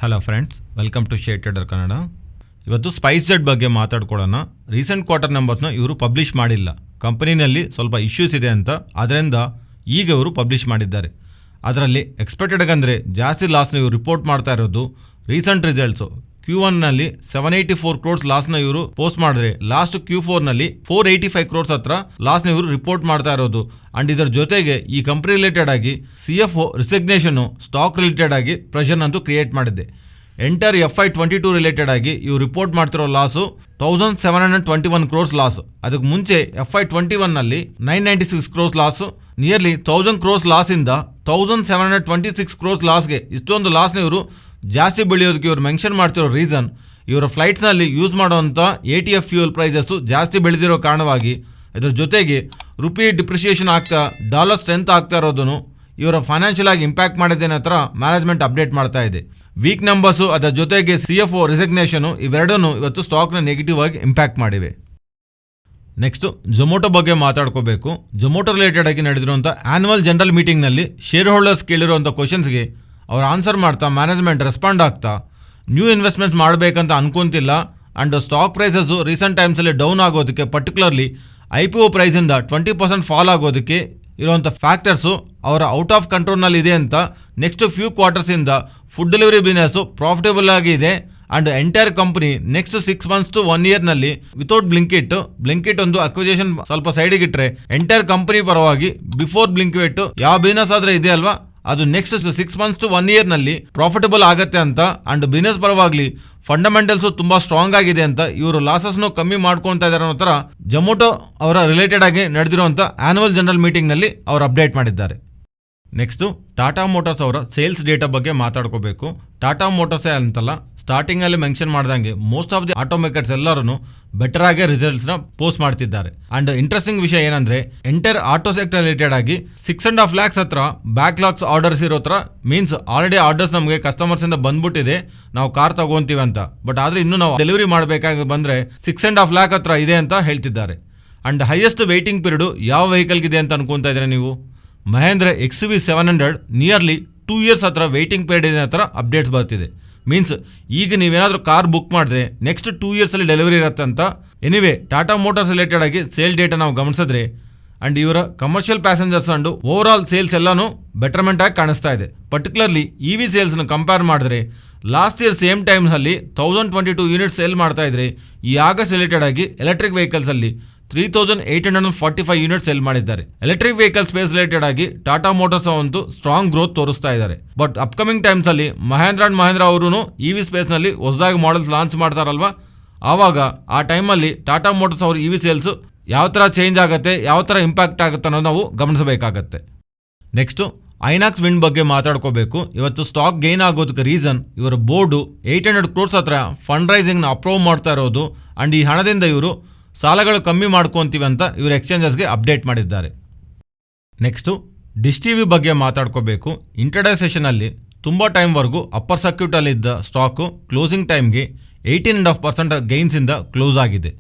Hello friends, welcome to share trader Kannada. ಇವತ್ತು Spice jet ಬಗ್ಗೆ ಮಾತಾಡ್ಕೊಳ್ಳೋಣ. Recent quarter ನಂಬರ್ಸ್ನ ಇವರು publish ಮಾಡಿಲ್ಲ. ಕಂಪನಿನಲ್ಲಿ ಸ್ವಲ್ಪ ಇಶ್ಯೂಸ್ ಇದೆ ಅಂತ, ಅದರಿಂದ ಈಗ ಇವರು ಪಬ್ಲಿಷ್ ಮಾಡಿದ್ದಾರೆ. ಅದರಲ್ಲಿ ಎಕ್ಸ್ಪೆಕ್ಟೆಡ್ ಅಂದರೆ ಜಾಸ್ತಿ ಲಾಸ್ನ ಇವರು ರಿಪೋರ್ಟ್ ಮಾಡ್ತಾ ಇರೋದು. ರೀಸೆಂಟ್ ರಿಸಲ್ಟ್ಸು Q1ನಲ್ಲಿ 784 crores ಲಾಸ್ನ ಇವರು ಪೋಸ್ಟ್ ಮಾಡಿದ್ರೆ, ಲಾಸ್ಟ್ Q4ನಲ್ಲಿ 485 crores ಹತ್ರ ಲಾಸ್ನ ಇವರು ರಿಪೋರ್ಟ್ ಮಾಡ್ತಾ ಇರೋದು. ಅಂಡ್ ಇದರ ಜೊತೆಗೆ ಈ ಕಂಪ್ನಿ ರಿಲೇಟೆಡ್ ಆಗಿ CFO ರಿಸಿಗ್ನೇಷನ್ನು ಸ್ಟಾಕ್ ರಿಲೇಟೆಡ್ ಆಗಿ ಪ್ರೆಷರ್ ಅಂತೂ ಕ್ರಿಯೇಟ್ ಮಾಡಿದೆ. ಎಂಟರ್ FY22 ರಿಲೇಟೆಡ್ ಆಗಿ ಇವು ರಿಪೋರ್ಟ್ ಮಾಡ್ತಿರೋ ಲಾಸು 1721 crores ಲಾಸು. ಅದಕ್ಕೆ ಮುಂಚೆ FY21ನಲ್ಲಿ 996 crores loss. Nearly 1000 crores ಲಾಸಿಂದ 1726 crores ಲಾಸ್ಗೆ ಇಷ್ಟೊಂದು ಲಾಸ್ನ ಇವರು ಜಾಸ್ತಿ ಬೆಳೆಯೋದಕ್ಕೆ ಇವರು ಮೆನ್ಷನ್ ಮಾಡ್ತಿರೋ ರೀಸನ್, ಇವರ ಫ್ಲೈಟ್ಸ್ನಲ್ಲಿ ಯೂಸ್ ಮಾಡುವಂಥ ATF ಫ್ಯೂಯಲ್ ಪ್ರೈಸಸ್ಸು ಜಾಸ್ತಿ ಬೆಳೆದಿರೋ ಕಾರಣವಾಗಿ, ಇದರ ಜೊತೆಗೆ ರುಪಿ ಡಿಪ್ರಿಷಿಯೇಷನ್ ಆಗ್ತಾ ಡಾಲರ್ ಸ್ಟ್ರೆಂತ್ ಆಗ್ತಾ ಇರೋದನ್ನು ಇವರ ಫೈನಾನ್ಷಿಯಲ್ ಆಗಿ ಇಂಪ್ಯಾಕ್ಟ್ ಮಾಡಿದ್ದೇನೆ ಹತ್ರ ಮ್ಯಾನೇಜ್ಮೆಂಟ್ ಅಪ್ಡೇಟ್ ಮಾಡ್ತಾ ಇದೆ. ವೀಕ್ ನಂಬರ್ಸು ಅದರ ಜೊತೆಗೆ CFO ರಿಸಿಗ್ನೇಷನು ಇವೆರಡೂ ಇವತ್ತು ಸ್ಟಾಕ್ನ ನೆಗೆಟಿವ್ ಆಗಿ ಇಂಪ್ಯಾಕ್ಟ್ ಮಾಡಿವೆ. ನೆಕ್ಸ್ಟು ಜೊಮೊಟೊ ಬಗ್ಗೆ ಮಾತಾಡ್ಕೋಬೇಕು. ಜೊಮೊಟೊ ರಿಲೇಟೆಡ್ ಆಗಿ ನಡೆದಿರುವಂಥ ಆ್ಯನ್ಯುವಲ್ ಜನರಲ್ ಮೀಟಿಂಗ್ನಲ್ಲಿ ಶೇರ್ ಹೋಲ್ಡರ್ಸ್ ಕೇಳಿರುವಂಥ ಕ್ವಶನ್ಸ್ಗೆ ಅವ್ರು ಆನ್ಸರ್ ಮಾಡ್ತಾ ಮ್ಯಾನೇಜ್ಮೆಂಟ್ ರೆಸ್ಪಾಂಡ್ ಆಗ್ತಾ ನ್ಯೂ ಇನ್ವೆಸ್ಟ್ಮೆಂಟ್ಸ್ ಮಾಡಬೇಕಂತ ಅನ್ಕೊಂತಿಲ್ಲ. ಆ್ಯಂಡ್ ಸ್ಟಾಕ್ ಪ್ರೈಸಸ್ಸು ರೀಸೆಂಟ್ ಟೈಮ್ಸಲ್ಲಿ ಡೌನ್ ಆಗೋದಕ್ಕೆ, ಪರ್ಟಿಕ್ಯುಲರ್ಲಿ IPO ಪ್ರೈಸಿಂದ 20% ಫಾಲ್ ಆಗೋದಕ್ಕೆ ಇರುವಂಥ ಫ್ಯಾಕ್ಟರ್ಸು ಅವರ ಔಟ್ ಆಫ್ ಕಂಟ್ರೋಲ್ನಲ್ಲಿ ಇದೆ ಅಂತ, ನೆಕ್ಸ್ಟ್ ಫ್ಯೂ ಕ್ವಾರ್ಟರ್ಸಿಂದ ಫುಡ್ ಡೆಲಿವರಿ ಬಿಸ್ನೆಸ್ಸು ಪ್ರಾಫಿಟೇಬಲ್ ಆಗಿದೆ. And entire company next 6 months to 1 yearನಲ್ಲಿ ವಿತೌಟ್ ಬ್ಲಿಂಕಿಟ್ ಒಂದು ಅಕ್ವಿಜೇಷನ್ ಸ್ವಲ್ಪ ಸೈಡಿಗೆ ಇಟ್ಟರೆ, ಎಂಟೈರ್ ಕಂಪನಿ ಪರವಾಗಿ ಬಿಫೋರ್ ಬ್ಲಿಂಕಿಟ್ ಯಾವ ಬಿಸ್ನೆಸ್ ಆದರೆ ಇದೆ ಅಲ್ವಾ, ಅದು ನೆಕ್ಸ್ಟ್ 6 months to 1 yearನಲ್ಲಿ ಪ್ರಾಫಿಟಬಲ್ ಆಗುತ್ತೆ ಅಂತ. ಆ್ಯಂಡ್ ಬಿಸ್ನೆಸ್ ಪರವಾಗಲಿ ಫಂಡಮೆಂಟಲ್ಸು ತುಂಬ ಸ್ಟ್ರಾಂಗ್ ಆಗಿದೆ ಅಂತ ಇವರು ಲಾಸಸ್ನು ಕಮ್ಮಿ ಮಾಡ್ಕೊತಾ ಇದ್ದಾರೆ ಅನ್ನೋ ಥರ ಜೊಮೊಟೊ ಅವರ ರಿಲೇಟೆಡ್ ಆಗಿ ನಡೆದಿರುವಂಥ ಆ್ಯನ್ಯುವಲ್ ಜನರಲ್ ಮೀಟಿಂಗ್ನಲ್ಲಿ ಅವರು ಅಪ್ಡೇಟ್ ಮಾಡಿದ್ದಾರೆ. ನೆಕ್ಸ್ಟು ಟಾಟಾ ಮೋಟಾರ್ಸ್ ಅವರ ಸೇಲ್ಸ್ ಡೇಟಾ ಬಗ್ಗೆ ಮಾತಾಡ್ಕೋಬೇಕು. ಟಾಟಾ ಮೋಟಾರ್ಸೇ ಅಂತಲ್ಲ, ಸ್ಟಾರ್ಟಿಂಗಲ್ಲಿ ಮೆನ್ಷನ್ ಮಾಡ್ದಂಗೆ ಮೋಸ್ಟ್ ಆಫ್ ದಿ ಆಟೋಮೇಕರ್ಸ್ ಎಲ್ಲರೂ ಬೆಟರ್ ಆಗಿ ರಿಸಲ್ಟ್ಸ್ನ ಪೋಸ್ಟ್ ಮಾಡ್ತಿದ್ದಾರೆ. ಆ್ಯಂಡ್ ಇಂಟ್ರೆಸ್ಟಿಂಗ್ ವಿಷಯ ಏನಂದರೆ, ಎಂಟೈರ್ ಆಟೋ ಸೆಕ್ಟರ್ ರಿಲೇಟೆಡ್ ಆಗಿ 6.5 lakhs ಹತ್ರ ಬ್ಯಾಕ್ಲಾಗ್ಸ್ ಆರ್ಡರ್ಸ್ ಇರೋ ಥರ, ಮೀನ್ಸ್ ಆಲ್ರೆಡಿ ಆರ್ಡರ್ಸ್ ನಮಗೆ ಕಸ್ಟಮರ್ಸಿಂದ ಬಂದ್ಬಿಟ್ಟಿದೆ, ನಾವು ಕಾರ್ ತಗೊಂತೀವಿ ಅಂತ. ಬಟ್ ಆದರೆ ಇನ್ನೂ ನಾವು ಡೆಲಿವರಿ ಮಾಡಬೇಕಾಗಿ ಬಂದರೆ 6.5 lakh ಹತ್ರ ಇದೆ ಅಂತ ಹೇಳ್ತಿದ್ದಾರೆ. ಆ್ಯಂಡ್ ಹೈಯೆಸ್ಟ್ ವೆಯ್ಟಿಂಗ್ ಪೀರಿಯಡು ಯಾವ ವೆಹಿಕಲ್ಗಿದೆ ಅಂತ ಅನ್ಕೊತಾ ಇದ್ದೀರಾ ನೀವು? ಮಹೇಂದ್ರ XUV 700 ನಿಯರ್ಲಿ 2 years ಹತ್ರ ವೆಯ್ಟಿಂಗ್ ಪೀರಿಯಡ್ ಇದೆ ಹತ್ರ ಅಪ್ಡೇಟ್ಸ್ ಬರ್ತಿದೆ. ಮೀನ್ಸ್ ಈಗ ನೀವೇನಾದರೂ ಕಾರ್ ಬುಕ್ ಮಾಡಿದ್ರೆ ನೆಕ್ಸ್ಟ್ 2 yearsಲ್ಲಿ ಡೆಲಿವರಿ ಇರುತ್ತೆ ಅಂತ. ಎನಿವೇ, ಟಾಟಾ ಮೋಟಾರ್ಸ್ ರಿಲೇಟೆಡ್ ಆಗಿ ಸೇಲ್ ಡೇಟಾ ನಾವು ಗಮನಿಸಿದ್ರೆ, ಆ್ಯಂಡ್ ಇವರ commercial passengers and over all sales ಎಲ್ಲನೂ ಬೆಟರ್ಮೆಂಟ್ ಆಗಿ ಕಾಣಿಸ್ತಾ ಇದೆ. ಪರ್ಟಿಕ್ಯುಲರ್ಲಿ EV ಸೇಲ್ಸ್ನ ಕಂಪೇರ್ ಮಾಡಿದ್ರೆ, ಲಾಸ್ಟ್ ಇಯರ್ ಸೇಮ್ ಟೈಮ್ಸಲ್ಲಿ 1022 ಯೂನಿಟ್ಸ್ ಸೇಲ್ ಮಾಡ್ತಾ ಇದ್ರೆ, ಈ ಆಗಸ್ಟ್ ರಿಲೇಟೆಡ್ ಆಗಿ ಎಲೆಕ್ಟ್ರಿಕ್ ವೆಹಿಕಲ್ಸಲ್ಲಿ 3845 ಯೂನಿಟ್ ಸೆಲ್ ಮಾಡಿದ್ದಾರೆ. ಎಲೆಕ್ಟ್ರಿಕ್ ವೆಹಿಕಲ್ ಸ್ಪೇಸ್ ರಿಲೇಟೆಡ್ ಆಗಿ ಟಾಟಾ ಮೋಟಾರ್ಸ್ ಒಂದು ಸ್ಟ್ರಾಂಗ್ ಗ್ರೋತ್ ತೋರಿಸ್ತಾ ಇದ್ದಾರೆ. ಬಟ್ ಅಪ್ಕಮಿಂಗ್ ಟೈಮ್ಸಲ್ಲಿ ಮಹೇಂದ್ರ ಅವರು EV ಸ್ಪೇಸ್ನಲ್ಲಿ ಹೊಸದಾಗಿ ಮಾಡೆಲ್ಸ್ ಲಾಂಚ್ ಮಾಡ್ತಾರಲ್ವ, ಆವಾಗ ಆ ಟೈಮಲ್ಲಿ ಟಾಟಾ ಮೋಟಾರ್ಸ್ ಅವರು EV ಸೇಲ್ಸು ಯಾವ ಥರ ಚೇಂಜ್ ಆಗುತ್ತೆ, ಯಾವ ಥರ ಇಂಪ್ಯಾಕ್ಟ್ ಆಗುತ್ತೆ ಅನ್ನೋದು ನಾವು ಗಮನಿಸಬೇಕಾಗತ್ತೆ. ನೆಕ್ಸ್ಟು ಐನಾಕ್ಸ್ ವಿಂಡ್ ಬಗ್ಗೆ ಮಾತಾಡ್ಕೋಬೇಕು. ಇವತ್ತು ಸ್ಟಾಕ್ ಗೇನ್ ಆಗೋದಕ್ಕೆ ರೀಸನ್, ಇವರ ಬೋರ್ಡು 800 crores ಹತ್ರ ಫಂಡ್ ರೈಸಿಂಗ್ನ ಅಪ್ರೂವ್ ಮಾಡ್ತಾ ಇರೋದು. ಆ್ಯಂಡ್ ಈ ಹಣದಿಂದ ಇವರು ಸಾಲಗಳು ಕಮ್ಮಿ ಮಾಡ್ಕೊತೀವಿ ಅಂತ ಇವರು ಎಕ್ಸ್ಚೇಂಜಸ್ಗೆ ಅಪ್ಡೇಟ್ ಮಾಡಿದ್ದಾರೆ. ನೆಕ್ಸ್ಟು ಡಿಶ್ TV ಬಗ್ಗೆ ಮಾತಾಡ್ಕೋಬೇಕು. ಇಂಟರ್ಡೇ ಸೆಷನಲ್ಲಿ ತುಂಬ ಟೈಮ್ವರೆಗೂ ಅಪ್ಪರ್ ಸರ್ಕ್ಯೂಟಲ್ಲಿದ್ದ ಸ್ಟಾಕು ಕ್ಲೋಸಿಂಗ್ ಟೈಮ್ಗೆ 18.5% ಗೈನ್ಸಿಂದ ಕ್ಲೋಸ್ ಆಗಿದೆ.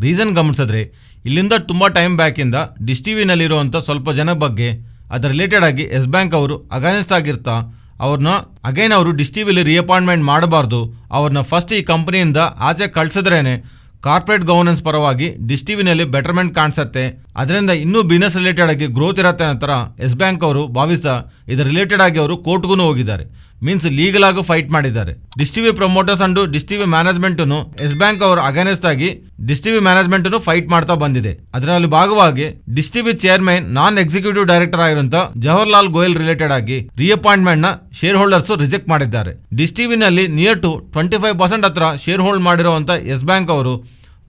ರೀಸನ್ ಗಮನಿಸಿದ್ರೆ, ಇಲ್ಲಿಂದ ತುಂಬ ಟೈಮ್ ಬ್ಯಾಕಿಂದ ಡಿಶ್ TVನಲ್ಲಿರುವಂಥ ಸ್ವಲ್ಪ ಜನ ಬಗ್ಗೆ ಅದರ ರಿಲೇಟೆಡ್ ಆಗಿ ಎಸ್ ಬ್ಯಾಂಕ್ ಅವರು ಅಗೇನ್ಸ್ಟ್ ಆಗಿರ್ತಾ ಅವ್ರನ್ನ ಅಗೈನ್ ಅವರು ಡಿಶ್ TVಲಿ ರಿಅಪಾಯಿಂಟ್ಮೆಂಟ್ ಮಾಡಬಾರ್ದು, ಅವ್ರನ್ನ ಫಸ್ಟ್ ಈ ಕಂಪನಿಯಿಂದ ಆಚೆ ಕಳಿಸಿದ್ರೇ ಕಾರ್ಪೊರೇಟ್ ಗವರ್ನೆನ್ಸ್ ಪರವಾಗಿ ಡಿಶ್ TVನಲ್ಲಿ ಬೆಟರ್ಮೆಂಟ್ ಕಾಣಿಸುತ್ತೆ, ಅದರಿಂದ ಇನ್ನೂ ಬಿಸ್ನೆಸ್ ರಿಲೇಟೆಡ್ ಆಗಿ ಗ್ರೋತ್ ಇರುತ್ತೆ ನಂತರ ಎಸ್ ಬ್ಯಾಂಕ್ ಅವರು ಭಾವಿಸ್ತಾ ಇದರ ರಿಲೇಟೆಡ್ ಆಗಿ ಅವರು ಕೋರ್ಟ್ಗೂ ಹೋಗಿದ್ದಾರೆ. ಮೀನ್ಸ್ ಲೀಗಲ್ ಆಗಿ ಫೈಟ್ ಮಾಡಿದ್ದಾರೆ. Dish TV promoters and Dish TV ಮ್ಯಾನೇಜ್ಮೆಂಟನ್ನು ಎಸ್ ಬ್ಯಾಂಕ್ ಅವರು ಅಗೇನೆಸ್ಟ್ ಆಗಿ ಡಿಶ್ TV ಮ್ಯಾನೇಜ್ಮೆಂಟನ್ನು ಫೈಟ್ ಮಾಡ್ತಾ ಬಂದಿದೆ. ಅದರಲ್ಲಿ ಭಾಗವಾಗಿ Dish TV chairman non executive director ಆಗಿರುವಂಥ ಜವಾಹರ್ಲಾಲ್ ಗೋಯಲ್ ರಿಲೇಟೆಡ್ ಆಗಿ ರಿಅಪಾಯಿಂಟ್ಮೆಂಟ್ನ ಶೇರ್ ಹೋಲ್ಡರ್ಸ್ ರಿಜೆಕ್ಟ್ ಮಾಡಿದ್ದಾರೆ. ಡಿಶ್ TVನಲ್ಲಿ ನಿಯರ್ ಟು 25% ಹತ್ರ ಶೇರ್ ಹೋಲ್ಡ್ ಮಾಡಿರುವಂಥ ಎಸ್ ಬ್ಯಾಂಕ್ ಅವರು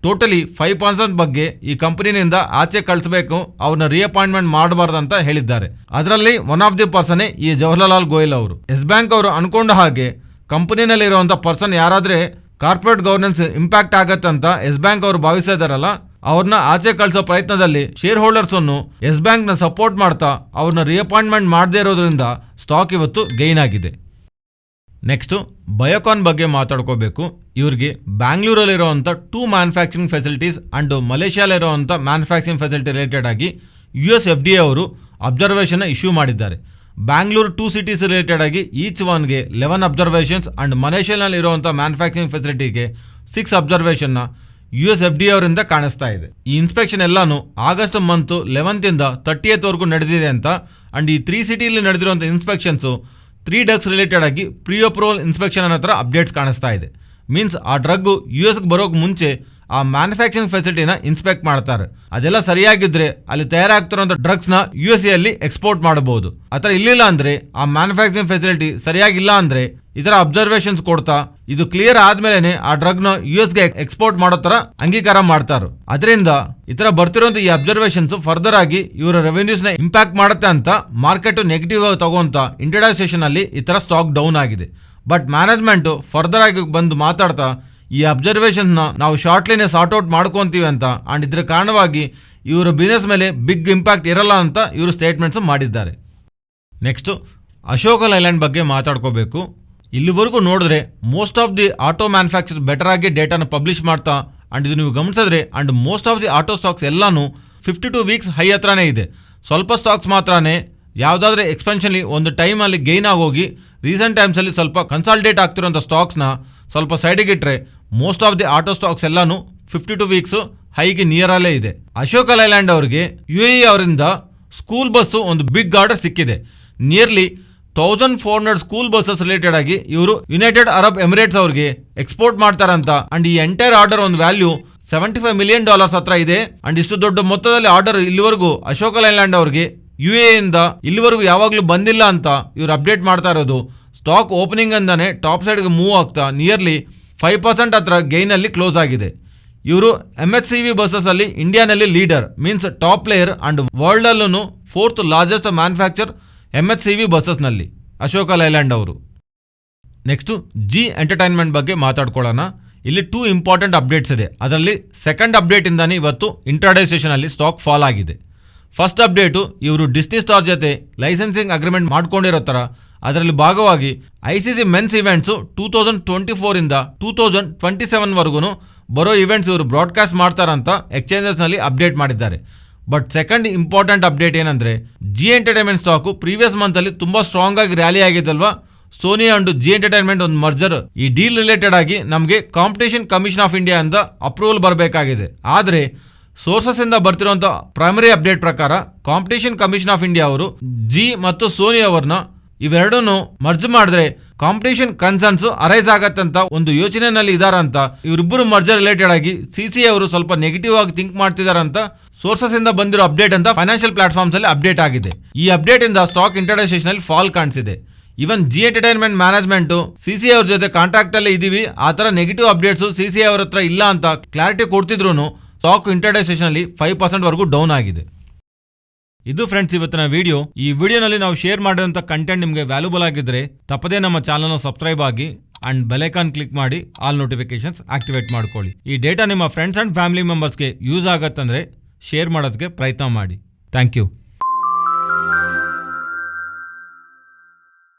ಟೋಟಲಿ 5% ಬಗ್ಗೆ ಈ ಕಂಪನಿನಿಂದ ಆಚೆ ಕಳಿಸಬೇಕು, ಅವ್ರನ್ನ ರಿಅಪಾಯಿಂಟ್ಮೆಂಟ್ ಮಾಡಬಾರ್ದು ಅಂತ ಹೇಳಿದ್ದಾರೆ. ಅದರಲ್ಲಿ ಒನ್ ಆಫ್ ದಿ ಪರ್ಸನ್ ಈ ಜವಾಹರ್ಲಾಲ್ ಗೋಯಲ್ ಅವರು. ಎಸ್ ಬ್ಯಾಂಕ್ ಅವರು ಅನ್ಕೊಂಡ ಹಾಗೆ ಕಂಪನಿನಲ್ಲಿರುವಂಥ ಪರ್ಸನ್ ಯಾರಾದರೆ ಕಾರ್ಪೊರೇಟ್ ಗವರ್ನೆನ್ಸ್ ಇಂಪ್ಯಾಕ್ಟ್ ಆಗತ್ತಂತ ಎಸ್ ಬ್ಯಾಂಕ್ ಅವರು ಭಾವಿಸಿದಾರಲ್ಲ, ಅವ್ರನ್ನ ಆಚೆ ಕಳಿಸೋ ಪ್ರಯತ್ನದಲ್ಲಿ ಶೇರ್ ಹೋಲ್ಡರ್ಸ್ ಅನ್ನು ಎಸ್ ಬ್ಯಾಂಕ್ನ ಸಪೋರ್ಟ್ ಮಾಡ್ತಾ ಅವ್ರನ್ನ ರಿಅಪಾಯಿಂಟ್ಮೆಂಟ್ ಮಾಡದೇ ಇರೋದ್ರಿಂದ ಸ್ಟಾಕ್ ಇವತ್ತು ಗೈನ್ ಆಗಿದೆ. ನೆಕ್ಸ್ಟು ಬಯೋಕಾನ್ ಬಗ್ಗೆ ಮಾತಾಡ್ಕೋಬೇಕು. ಇವ್ರಿಗೆ ಬ್ಯಾಂಗ್ಳೂರಲ್ಲಿರುವಂಥ 2 ಮ್ಯಾನುಫ್ಯಾಕ್ಚರಿಂಗ್ ಫೆಸಿಲಿಟೀಸ್ ಆ್ಯಂಡ್ ಮಲೇಷ್ಯಾಲಿರುವಂಥ ಮ್ಯಾನುಫ್ಯಾಕ್ಚರಿಂಗ್ ಫೆಸಿಲಿಟಿ ರಿಲೇಟೆಡ್ ಆಗಿ US FDA ಅವರು ಅಬ್ಸರ್ವೇಷನ್ನ ಇಶ್ಯೂ ಮಾಡಿದ್ದಾರೆ. ಬ್ಯಾಂಗ್ಳೂರು 2 ಸಿಟೀಸ್ ರಿಲೇಟೆಡ್ ಆಗಿ ಈಚ್ ಒನ್ಗೆ 11 ಅಬ್ಸರ್ವೇಷನ್ಸ್ ಅಂಡ್ ಮಲೇಷಿಯಾನಲ್ಲಿ ಇರುವಂಥ ಮ್ಯಾನುಫ್ಯಾಕ್ಚರಿಂಗ್ ಫೆಸಿಲಿಟಿಗೆ 6 ಅಬ್ಸರ್ವೇಷನ್ನ USFDA ಅವರಿಂದ ಕಾಣಿಸ್ತಾ ಇದೆ. ಈ ಇನ್ಸ್ಪೆಕ್ಷನ್ ಎಲ್ಲಾನು ಆಗಸ್ಟ್ ಮಂತ್ 11th 30th ವರೆಗೂ ನಡೆದಿದೆ ಅಂತ. ಅಂಡ್ ಈ 3 ಸಿಟಿಲಿ ನಡೆದಿರುವಂಥ ಇನ್ಸ್ಪೆಕ್ಷನ್ಸು 3 ಡ್ರಗ್ಸ್ ರಿಲೇಟೆಡ್ ಆಗಿ ಪ್ರೀ ಅಪ್ರೂವಲ್ ಇನ್ಸ್ಪೆಕ್ಷನ್ ಅನ್ನೋ ಥರ ಅಪ್ಡೇಟ್ಸ್ ಕಾಣಿಸ್ತಾ ಇದೆ. ಮೀನ್ಸ್ ಆ ಡ್ರಗ್ಗು US ಬರೋಕ್ಕೆ ಮುಂಚೆ ಆ ಮ್ಯಾನುಫ್ಯಾಕ್ಚರಿಂಗ್ ಫೆಸಿಲಿಟಿನ ಇನ್ಸ್ಪೆಕ್ಟ್ ಮಾಡ್ತಾರೆ. ಅದೆಲ್ಲ ಸರಿಯಾಗಿದ್ರೆ ಅಲ್ಲಿ ತಯಾರಾಗ್ತಿರೋಂಥ ಡ್ರಗ್ಸ್ನ USA ಅಲ್ಲಿ ಎಕ್ಸ್ಪೋರ್ಟ್ ಮಾಡಬಹುದು. ಆ ಥರ ಇಲ್ಲಿಲ್ಲ ಅಂದರೆ ಆ ಮ್ಯಾನುಫ್ಯಾಕ್ಚರಿಂಗ್ ಫೆಸಿಲಿಟಿ ಸರಿಯಾಗಿಲ್ಲ ಅಂದರೆ ಈ ಥರ ಅಬ್ಸರ್ವೇಷನ್ಸ್ ಕೊಡ್ತಾ ಇದು ಕ್ಲಿಯರ್ ಆದ್ಮೇಲೆ ಆ ಡ್ರಗ್ನ USಗೆ ಎಕ್ಸ್ಪೋರ್ಟ್ ಮಾಡೋ ಥರ ಅಂಗೀಕಾರ ಮಾಡ್ತಾರೆ. ಅದರಿಂದ ಈ ಥರ ಬರ್ತಿರೋಂಥ ಈ ಅಬ್ಸರ್ವೇಷನ್ಸ್ ಫರ್ದರ್ ಆಗಿ ಇವರ ರೆವೆನ್ಯೂಸ್ನ ಇಂಪ್ಯಾಕ್ಟ್ ಮಾಡುತ್ತೆ ಅಂತ ಮಾರ್ಕೆಟ್ ನೆಗೆಟಿವ್ ಆಗಿ ತಗೋಂತ ಇಂಟ್ರಾಡೇ ಸೆಷನ್ ಅಲ್ಲಿ ಈ ಥರ ಸ್ಟಾಕ್ ಡೌನ್ ಆಗಿದೆ. ಬಟ್ ಮ್ಯಾನೇಜ್ಮೆಂಟು ಫರ್ದರ್ ಆಗಿ ಬಂದು ಮಾತಾಡ್ತಾ ಈ ಅಬ್ಸರ್ವೇಷನ್ಸ್ನ ನಾವು ಶಾರ್ಟ್ಲಿನೇ ಸಾರ್ಟ್ ಔಟ್ ಮಾಡ್ಕೊತೀವಿ ಅಂತ ಆ್ಯಂಡ್ ಇದರ ಕಾರಣವಾಗಿ ಇವರ ಬಿಸ್ನೆಸ್ ಮೇಲೆ ಬಿಗ್ ಇಂಪ್ಯಾಕ್ಟ್ ಇರಲ್ಲ ಅಂತ ಇವರು ಸ್ಟೇಟ್ಮೆಂಟ್ಸ್ ಮಾಡಿದ್ದಾರೆ. ನೆಕ್ಸ್ಟು ಅಶೋಕ ಲೈಲ್ಯಾಂಡ್ ಬಗ್ಗೆ ಮಾತಾಡ್ಕೋಬೇಕು. ಇಲ್ಲಿವರೆಗೂ ನೋಡಿದ್ರೆ most of the auto manufacture better ಆಗಿ ಡೇಟಾನ ಪಬ್ಲಿಷ್ ಮಾಡ್ತಾ ಆ್ಯಂಡ್ ಇದು ನೀವು ಗಮನಿಸಿದ್ರೆ and most of the auto stocks ಎಲ್ಲಾನು 52 ವೀಕ್ಸ್ ಹೈ ಹತ್ರನೇ ಇದೆ. ಸ್ವಲ್ಪ ಸ್ಟಾಕ್ಸ್ ಮಾತ್ರನೇ ಯಾವುದಾದ್ರೂ ಎಕ್ಸ್ಪೆನ್ಷನ್ಲಿ ಒಂದು ಟೈಮಲ್ಲಿ ಗೈನ್ ಆಗೋಗಿ ರೀಸೆಂಟ್ ಟೈಮ್ಸಲ್ಲಿ ಸ್ವಲ್ಪ ಕನ್ಸಾಲ್ಟೇಟ್ ಆಗ್ತಿರೋಂಥ ಸ್ಟಾಕ್ಸ್ನ ಸ್ವಲ್ಪ ಸೈಡಿಗೆ ಇಟ್ಟರೆ most of the auto stocks ಎಲ್ಲಾನು 52 ವೀಕ್ಸು ಹೈಗೆ ನಿಯರಲ್ಲೇ ಇದೆ. ಅಶೋಕ ಲೈಲ್ಯಾಂಡ್ ಅವರಿಗೆ UAE ಅವರಿಂದ ಸ್ಕೂಲ್ ಬಸ್ಸು ಒಂದು ಬಿಗ್ ಆರ್ಡರ್ ಸಿಕ್ಕಿದೆ. ನಿಯರ್ಲಿ 1400 ಸ್ಕೂಲ್ ಬಸ್ಸಸ್ ರಿಲೇಟೆಡ್ ಆಗಿ ಇವರು ಯುನೈಟೆಡ್ ಅರಬ್ ಎಮಿರೇಟ್ಸ್ ಅವ್ರಿಗೆ ಎಕ್ಸ್ಪೋರ್ಟ್ ಮಾಡ್ತಾರಂತ. ಅಂಡ್ ಈ ಎಂಟೈರ್ ಆರ್ಡರ್ ಒಂದು ವ್ಯಾಲ್ಯೂ $75 million ಹತ್ರ ಇದೆ. ಅಂಡ್ ಇಷ್ಟು ದೊಡ್ಡ ಮೊತ್ತದಲ್ಲಿ ಆರ್ಡರ್ ಇಲ್ಲಿವರೆಗೂ ಅಶೋಕ ಲೈಲ್ಯಾಂಡ್ ಅವ್ರಿಗೆ UAE ಇಂದ ಇಲ್ಲಿವರೆಗೂ ಯಾವಾಗಲೂ ಬಂದಿಲ್ಲ ಅಂತ ಇವರು ಅಪ್ಡೇಟ್ ಮಾಡ್ತಾ ಇರೋದು. ಸ್ಟಾಕ್ ಓಪನಿಂಗ್ ಅಂದಾನೆ ಟಾಪ್ ಸೈಡ್ಗೆ ಮೂವ್ ಆಗ್ತಾ ನಿಯರ್ಲಿ 5% ಹತ್ರ ಗೈನಲ್ಲಿ ಕ್ಲೋಸ್ ಆಗಿದೆ. ಇವರು MHCV ಬಸ್ಸಲ್ಲಿ ಇಂಡಿಯಾನಲ್ಲಿ leader means top player and ವರ್ಲ್ಡಲ್ಲೂ 4th ಲಾರ್ಜೆಸ್ಟ್ ಮ್ಯಾನುಫ್ಯಾಕ್ಚರ್ MHCV ಬಸ್ಸಸ್ನಲ್ಲಿ ಅಶೋಕ ಲೈಲ್ಯಾಂಡ್ ಅವರು. ನೆಕ್ಸ್ಟು G ಎಂಟರ್ಟೈನ್ಮೆಂಟ್ ಬಗ್ಗೆ ಮಾತಾಡ್ಕೊಳ್ಳೋಣ. ಇಲ್ಲಿ 2 ಇಂಪಾರ್ಟೆಂಟ್ ಅಪ್ಡೇಟ್ಸ್ ಇದೆ. ಅದರಲ್ಲಿ ಸೆಕೆಂಡ್ ಅಪ್ಡೇಟಿಂದಾನೇ ಇವತ್ತು ಇಂಟ್ರಾಡೇ ಸೆಷನಲ್ಲಿ ಸ್ಟಾಕ್ ಫಾಲ್ ಆಗಿದೆ. ಫಸ್ಟ್ ಅಪ್ಡೇಟು ಇವರು ಡಿಸ್ನಿ ಸ್ಟಾರ್ ಜೊತೆ ಲೈಸೆನ್ಸಿಂಗ್ ಅಗ್ರಿಮೆಂಟ್ ಮಾಡ್ಕೊಂಡಿರೋ ಥರ ಅದರಲ್ಲಿ ಭಾಗವಾಗಿ ICC ಮೆನ್ಸ್ ಇವೆಂಟ್ಸು 2024 2027 ವರೆಗೂ ಬರೋ ಇವೆಂಟ್ಸ್ ಇವರು ಬ್ರಾಡ್ಕಾಸ್ಟ್ ಮಾಡ್ತಾರಂತ ಎಕ್ಸ್ಚೇಂಜಸ್ನಲ್ಲಿ ಅಪ್ಡೇಟ್ ಮಾಡಿದ್ದಾರೆ. ಬಟ್ ಸೆಕೆಂಡ್ ಇಂಪಾರ್ಟೆಂಟ್ ಅಪ್ಡೇಟ್ ಏನಂದರೆ G ಎಂಟರ್ಟೈನ್ಮೆಂಟ್ ಸ್ಟಾಕು ಪ್ರೀವಿಯಸ್ ಮಂತಲ್ಲಿ ತುಂಬ ಸ್ಟ್ರಾಂಗ್ ಆಗಿ ರ್ಯಾಲಿ ಆಗಿದ್ದಲ್ವಾ. ಸೋನಿ ಅಂಡ್ G ಎಂಟರ್ಟೈನ್ಮೆಂಟ್ ಒಂದು ಮರ್ಜರ್ ಈ ಡೀಲ್ ರಿಲೇಟೆಡ್ ಆಗಿ ನಮಗೆ ಕಾಂಪಿಟೇಷನ್ ಕಮಿಷನ್ ಆಫ್ ಇಂಡಿಯಾ ಇಂದ ಅಪ್ರೂವಲ್ ಬರಬೇಕಾಗಿದೆ. ಆದರೆ ಸೋರ್ಸಸ್ ಇಂದ ಬರ್ತಿರುವಂಥ ಪ್ರೈಮರಿ ಅಪ್ಡೇಟ್ ಪ್ರಕಾರ ಕಾಂಪಿಟೇಷನ್ ಕಮಿಷನ್ ಆಫ್ ಇಂಡಿಯಾ ಅವರು G ಮತ್ತು ಸೋನಿ ಅವರನ್ನ ಇವೆರಡನ್ನು ಮರ್ಜ್ ಮಾಡಿದ್ರೆ ಕಾಂಪಿಟೇಷನ್ ಕನ್ಸರ್ನ್ಸ್ ಅರೈಸ್ ಆಗತ್ತಂತ ಒಂದು ಯೋಚನೆಯಲ್ಲಿ ಇದಾರಂತ. ಇವರಿಬ್ಬರು ಮರ್ಜರ್ ರಿಲೇಟೆಡ್ ಆಗಿ CCI ಅವರು ಸ್ವಲ್ಪ ನೆಗೆಟಿವ್ ಆಗಿ ಥಿಂಕ್ ಮಾಡ್ತಿದಾರಂತ ಸೋರ್ಸಸ್ ಇಂದ ಬಂದಿರೋ ಅಪ್ಡೇಟ್ ಅಂತ ಫೈನಾನ್ಷಿಯಲ್ ಪ್ಲಾಟ್ಫಾರ್ಮ್ಸ್ ಅಲ್ಲಿ ಅಪ್ಡೇಟ್ ಆಗಿದೆ. ಈ ಅಪ್ಡೇಟ್ ಇಂದ ಸ್ಟಾಕ್ ಇಂಟ್ರಾಡೇ ಸೆಷನಲ್ಲಿ ಫಾಲ್ ಕಾಣಿಸಿದೆ. Even G entertainment management CCI ಅವ್ರ ಜೊತೆ ಕಾಂಟ್ಯಾಕ್ಟ್ ಅಲ್ಲೇ ಇದೀವಿ, ಆ ಥರ ನೆಗೆಟಿವ್ ಅಪ್ಡೇಟ್ಸು CCI ಅವ್ರ ಹತ್ರ ಇಲ್ಲ ಅಂತ ಕ್ಲಾರಿಟಿ ಕೊಡ್ತಿದ್ರು ಸ್ಟಾಕ್ ಇಂಟ್ರಾಡೇ ಸೆಷನಲ್ಲಿ 5% ವರೆಗೂ ಡೌನ್ ಆಗಿದೆ. ಇದು ಫ್ರೆಂಡ್ಸ್ ಇವತ್ತಿನ ವಿಡಿಯೋ. ಈ ವಿಡಿಯೋನಲ್ಲಿ ನಾವು ಶೇರ್ ಮಾಡಿದಂಥ ಕಂಟೆಂಟ್ ನಿಮಗೆ ವ್ಯಾಲ್ಯೂಬಲ್ ಆಗಿದ್ದರೆ ತಪ್ಪದೇ ನಮ್ಮ ಚಾನಲ್ನ ಸಬ್ಸ್ಕ್ರೈಬ್ ಆಗಿ ಅಂಡ್ ಬೆಲೈಕಾನ್ ಕ್ಲಿಕ್ ಮಾಡಿ ಆಲ್ ನೋಟಿಫಿಕೇಶನ್ಸ್ ಆಕ್ಟಿವೇಟ್ ಮಾಡ್ಕೊಳ್ಳಿ. ಈ ಡೇಟಾ ನಿಮ್ಮ ಫ್ರೆಂಡ್ಸ್ ಅಂಡ್ ಫ್ಯಾಮಿಲಿ ಮೆಂಬರ್ಸ್ಗೆ ಯೂಸ್ ಆಗತ್ತಂದರೆ ಶೇರ್ ಮಾಡೋದಕ್ಕೆ ಪ್ರಯತ್ನ ಮಾಡಿ. Thank you.